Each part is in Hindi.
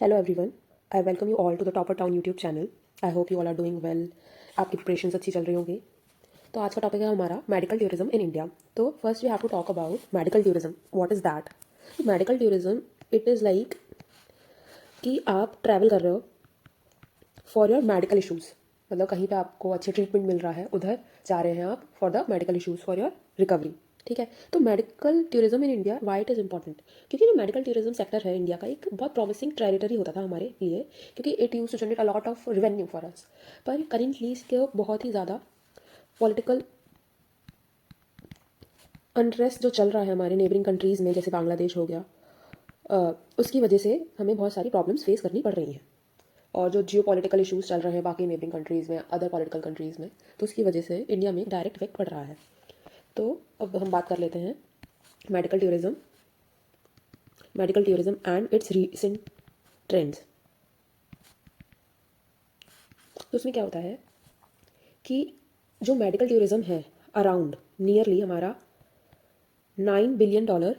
Hello everyone, I welcome you all to the Topper Town YouTube channel. I hope you all are doing well. आपकी प्रिपरेशंस अच्छी चल रही होंगी. तो आज का टॉपिक है हमारा मेडिकल टूरिज्म इन इंडिया. तो first we have to talk about medical tourism. What is that? Medical tourism it is like कि आप ट्रैवल कर रहे हो फॉर योर मेडिकल इशूज़. मतलब कहीं पे आपको अच्छे ट्रीटमेंट मिल रहा है, उधर जा रहे हैं आप for the medical issues for your recovery. ठीक है. तो medical tourism in India why it is important, क्योंकि जो मेडिकल टूरिज्म सेक्टर है इंडिया का एक बहुत प्रॉमिसिंग टेरिटरी होता था हमारे लिए, क्योंकि it use to generate a lot of revenue for us. पर करेंटली इसके बहुत ही ज़्यादा पॉलिटिकल अनरेस्ट जो चल रहा है हमारे नेबरिंग कंट्रीज़ में, जैसे बांग्लादेश हो गया, उसकी वजह से हमें बहुत सारी प्रॉब्लम्स फेस करनी पड़ रही हैं. और जो जियो पॉलिटिकल इशूज़ चल रहे हैं बाकी नेबरिंग कंट्रीज़ में, अदर पॉलिटिकल कंट्रीज़ में, तो उसकी वजह से इंडिया में डायरेक्ट इफेक्ट पड़ रहा है. तो अब हम बात कर लेते हैं medical tourism and it's recent trends. तो उसमें क्या होता है कि जो मेडिकल टूरिज्म है, अराउंड नियरली हमारा $9 बिलियन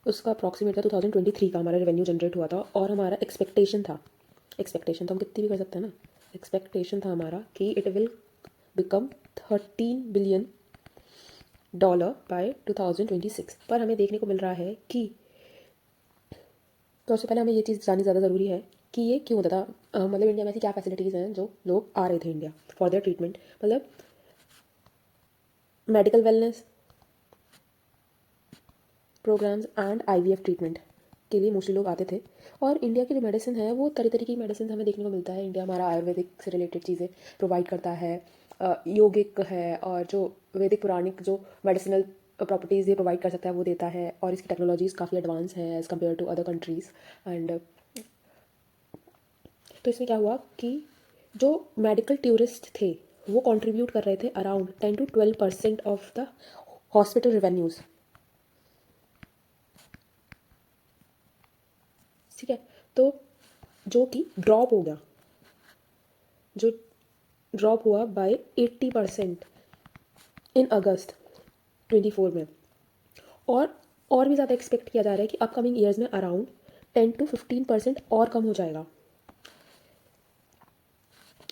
उसका अप्रॉक्सीमेट था 2023 का हमारा रेवेन्यू जनरेट हुआ था. और हमारा एक्सपेक्टेशन तो हम कितनी भी कर सकते हैं ना. एक्सपेक्टेशन था हमारा कि it will become $13 billion bye 2026. पर हमें देखने को मिल रहा है कि, तो उससे पहले हमें ये चीज़ जाननी ज़्यादा ज़रूरी है कि ये क्यों होता था. मतलब इंडिया में ऐसी क्या फैसिलिटीज़ हैं जो लोग आ रहे थे इंडिया फॉर देयर ट्रीटमेंट. मतलब medical wellness programs and IVF treatment के लिए मोस्टली लोग आते थे. और इंडिया की जो मेडिसिन है वो तरह तरह की मेडिसिन हमें देखने को मिलता है. इंडिया हमारा आयुर्वेदिक से रिलेटेड चीज़ें प्रोवाइड करता है, योगिक है, और जो वैदिक पुराणिक जो मेडिसिनल प्रॉपर्टीज़ ये प्रोवाइड कर सकता है वो देता है. और इसकी टेक्नोलॉजीज़ काफ़ी एडवांस हैं as compare to other countries. And तो इसमें क्या हुआ कि जो मेडिकल टूरिस्ट थे वो कंट्रीब्यूट कर रहे थे around 10 to 12% of the hospital revenues. ठीक है. तो जो कि ड्रॉप हो गया, जो ड्रॉप हुआ बाय 80% इन अगस्त 24 में. और भी ज़्यादा एक्सपेक्ट किया जा रहा है कि अपकमिंग ईयर्स में अराउंड 10 to 15% और कम हो जाएगा.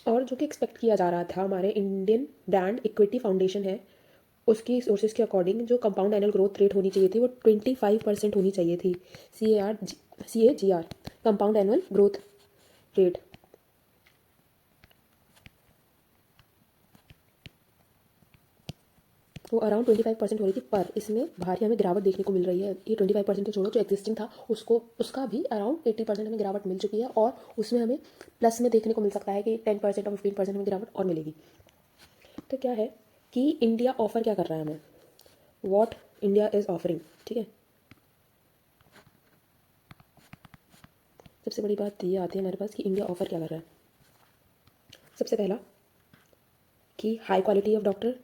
और जो कि एक्सपेक्ट किया जा रहा था, हमारे इंडियन ब्रांड इक्विटी फाउंडेशन है, उसकी सोर्सेज के अकॉर्डिंग जो कंपाउंड एनुअल ग्रोथ रेट होनी चाहिए थी वो 25% होनी चाहिए थी. CAGR compound annual growth rate. वो अराउंड 25% हो रही थी. पर इसमें भारी हमें गिरावट देखने को मिल रही है. ये 25% तो छोड़ो, जो एग्जिस्टिंग था उसका भी अराउंड 80% हमें गिरावट मिल चुकी है. और उसमें हमें प्लस में देखने को मिल सकता है कि 10% और 15% हमें गिरावट और मिलेगी. तो क्या है कि इंडिया ऑफर क्या कर रहा है हमें, वॉट इंडिया इज़ ऑफरिंग. ठीक है. सबसे बड़ी बात ये आती है हमारे पास कि इंडिया ऑफर क्या कर रहा है. सबसे पहला कि high quality of doctor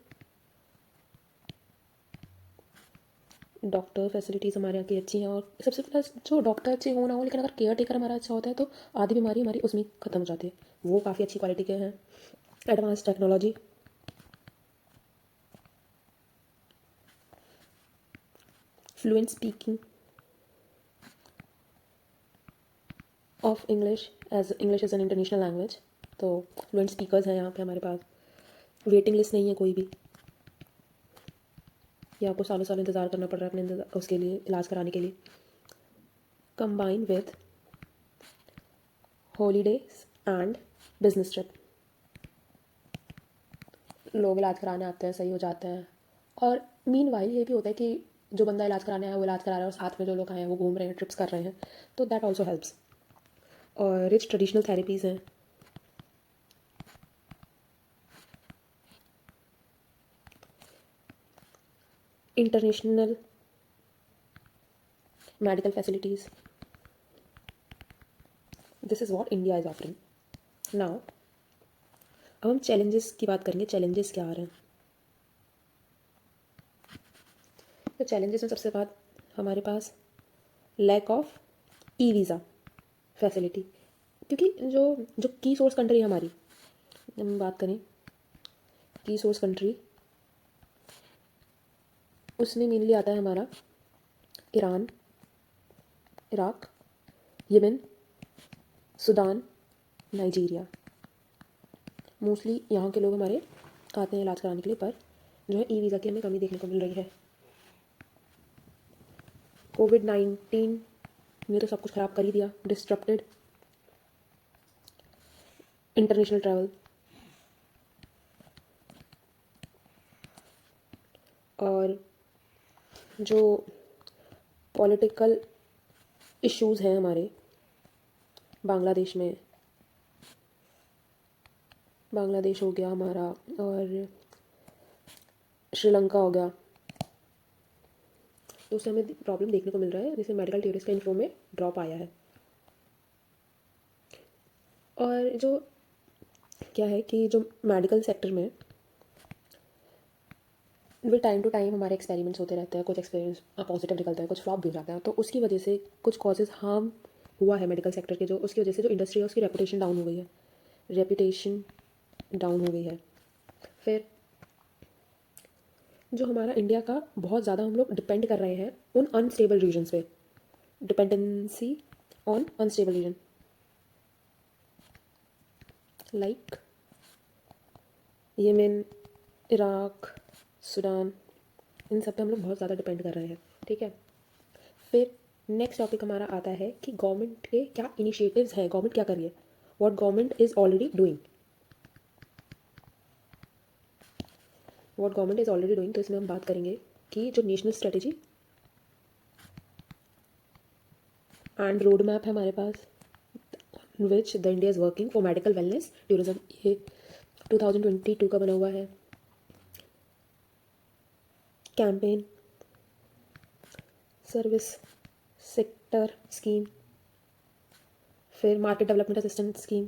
facilities हमारे यहाँ की अच्छी हैं. और सबसे प्लस जो डॉक्टर अच्छे हो ना हो, लेकिन अगर केयर टेकर हमारा अच्छा होता है तो आधी बीमारी हमारी उसमें ख़त्म हो जाती है. वो काफ़ी अच्छी क्वालिटी के हैं. Advance technology, fluent speaking of English as an international language. तो फ्लुएंट स्पीकर्स हैं यहाँ पे हमारे पास. वेटिंग लिस्ट नहीं है कोई भी, या आपको सालों साल इंतज़ार करना पड़ रहा है अपने उसके लिए, इलाज कराने के लिए. Combine with holidays and business trip. लोग इलाज कराने आते हैं, सही हो जाते हैं. और मीन वाइल ये भी होता है कि जो बंदा इलाज कराने आया है वो इलाज करा रहा है, और साथ में जो लोग आए हैं वो घूम रहे हैं, ट्रिप्स कर रहे हैं. तो दैट ऑल्सो हेल्प्स. और रिच ट्रेडिशनल थेरेपीज़ हैं. International medical facilities. This is what India is offering. Now अब हम चैलेंजेस की बात करेंगे. चैलेंजेस क्या आ रहे हैं. तो चैलेंजेस में सबसे बात हमारे पास लैक ऑफ वीज़ा फैसिलिटी. क्योंकि जो जो की सोर्स कंट्री है हमारी, हम बात करें की सोर्स कंट्री, उसमें मेनली आता है हमारा Iran, Iraq, Yemen, Sudan, Nigeria. Mostly यहाँ के लोग हमारे आते हैं इलाज कराने के लिए, पर जो है ई वीज़ा की हमें कमी देखने को मिल रही है। कोविड-19 ने तो सब कुछ ख़राब कर ही दिया, डिस्टरप्टेड इंटरनेशनल ट्रैवल। और जो पॉलिटिकल इश्यूज़ हैं हमारे बांग्लादेश में, बांग्लादेश हो गया हमारा, और श्रीलंका हो गया, तो उससे हमें प्रॉब्लम देखने को मिल रहा है, जिससे मेडिकल टूरिस्ट का इन्फ्लो में ड्रॉप आया है। और जो क्या है कि जो मेडिकल सेक्टर में वे टाइम टू टाइम हमारे एक्सपेरिमेंट्स होते रहते हैं, कुछ एक्सपीरियंस पॉजिटिव निकलता है, कुछ फ्लॉप भी हो जाता है, तो उसकी वजह से कुछ कॉजेज़ हार्म हुआ है मेडिकल सेक्टर के, जो उसकी वजह से जो इंडस्ट्री है उसकी रेपुटेशन डाउन हो गई है, रेपुटेशन डाउन हो गई है। फिर जो हमारा इंडिया का बहुत ज़्यादा हम लोग डिपेंड कर रहे हैं उन अनस्टेबल रीजन्स पे, dependency on unstable region like Yemen, Iraq, Sudan, इन सब पे हम लोग बहुत ज़्यादा डिपेंड कर रहे हैं। ठीक है, फिर नेक्स्ट टॉपिक हमारा आता है कि गवर्नमेंट के क्या इनिशिएटिव्स हैं, गवर्नमेंट क्या कर रही है, what government is already doing, what government is already doing. तो इसमें हम बात करेंगे कि जो national strategy and road map है हमारे पास, which the India is working for medical wellness tourism, ये 2022 का बना हुआ है। कैंपेन, सर्विस सेक्टर स्कीम, फिर मार्केट डेवलपमेंट असिस्टेंट स्कीम,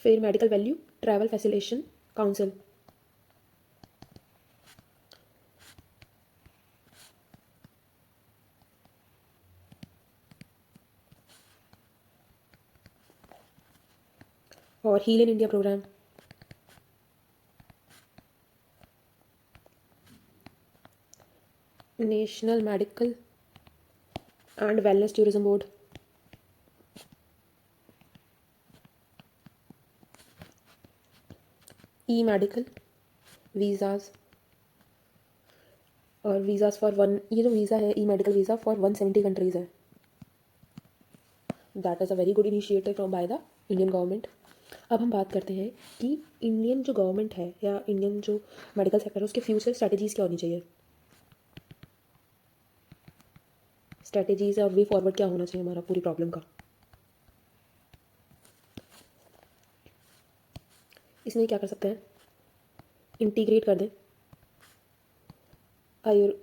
फिर medical value travel facilitation council, और heal in India programme, national medical and wellness tourism board, E medical visas, और वीज़ाज फॉर वन, ये जो वीज़ा है ई मेडिकल वीज़ा फॉर 170 कंट्रीज़ है। That is a very good initiative from by the Indian government. अब हम बात करते हैं कि इंडियन जो गवर्नमेंट है या इंडियन जो मेडिकल सेक्टर है उसके फ्यूचर स्ट्रैटेजीज़ क्या होनी चाहिए, स्ट्रैटेजीज़ और वे फॉरवर्ड क्या होना चाहिए हमारा पूरी प्रॉब्लम का। इसमें क्या कर सकते हैं, इंटीग्रेट कर दें आयुर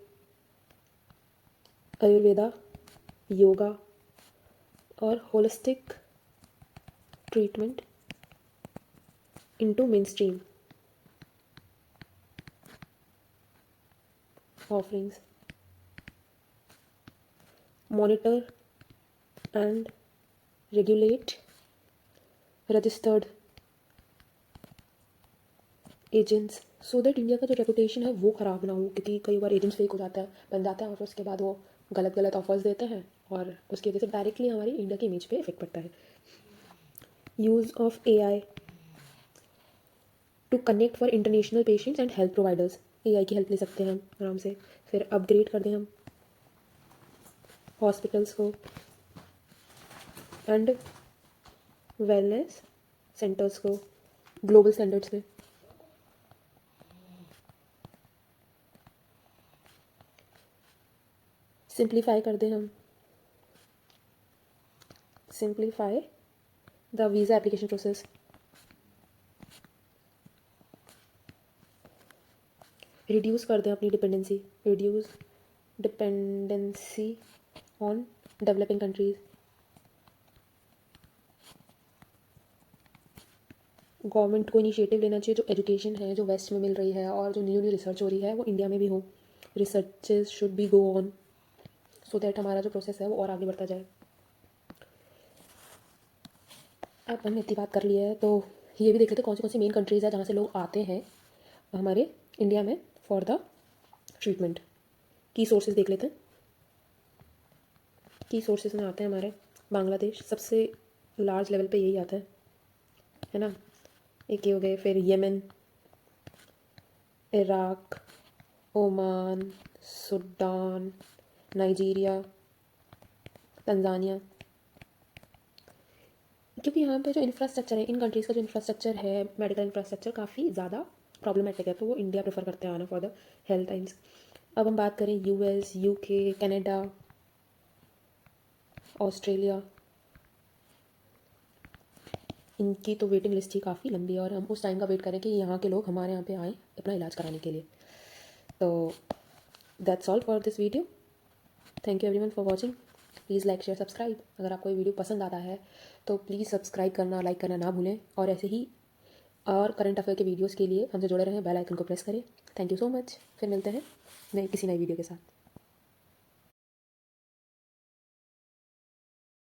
आयुर्वेदा, योगा और holistic treatment into main stream offerings, monitor and regulate registered agents, so that India का जो रेपुटेशन है वो ख़राब ना हो, क्योंकि कई बार एजेंट्स फेक हो जाता है, बन जाता है, और उसके बाद वो गलत गलत ऑफर्स देते हैं, और उसकी वजह से डायरेक्टली हमारी इंडिया की इमेज पे इफेक्ट पड़ता है। Use of AI to connect for international patients and health providers, AI की हेल्प ले सकते हैं हम आराम से। फिर अपग्रेड कर दें हम हॉस्पिटल्स को एंड वेलनेस सेंटर्स को ग्लोबल स्टैंडर्ड्स पे। सिंप्लीफाई कर दें हम, simplify the visa application process, reduce कर दें अपनी dependency, reduce dependency on developing countries. Government को इनिशिएटिव लेना चाहिए, जो एजुकेशन है जो वेस्ट में मिल रही है और जो न्यू न्यू रिसर्च हो रही है वो इंडिया में भी हो, researches should be go on, so that हमारा जो प्रोसेस है वो और आगे बढ़ता जाए। अब हमने इतनी बात कर ली है, तो ये भी देख लेते कौन सी मेन कंट्रीज़ है जहाँ से लोग आते हैं हमारे इंडिया में फॉर द ट्रीटमेंट। की सोर्सेज देख लेते हैं। की सोर्सेज में आते हैं हमारे बांग्लादेश, सबसे लार्ज लेवल पे यही आता है ना। एक ये हो गए, फिर Yemen, Iraq, Oman, Sudan, Nigeria, Tanzania. क्योंकि यहाँ पे जो इंफ्रास्ट्रक्चर है, इन कंट्रीज़ का जो इंफ्रास्ट्रक्चर है, मेडिकल इंफ्रास्ट्रक्चर काफ़ी ज़्यादा प्रॉब्लमेटिक है, तो वो इंडिया प्रेफर करते हैं आना फॉर द हेल्थ टाइम्स। अब हम बात करें यूएस, यूके, कनाडा, ऑस्ट्रेलिया, इनकी तो वेटिंग लिस्ट ही काफ़ी लंबी है और हम उस टाइम का वेट करें कि यहाँ के लोग हमारे यहाँ पे आएँ अपना इलाज कराने के लिए। तो that's all for this video. Thank you everyone for watching. Please like share subscribe. अगर आपको ये वीडियो पसंद आता है तो प्लीज़ सब्सक्राइब करना, लाइक करना ना भूलें, और ऐसे ही और करंट अफेयर के वीडियोज़ के लिए हमसे जुड़े रहें, बेल आइकन को प्रेस करें। Thank you so much. फिर मिलते हैं किसी नई वीडियो के साथ।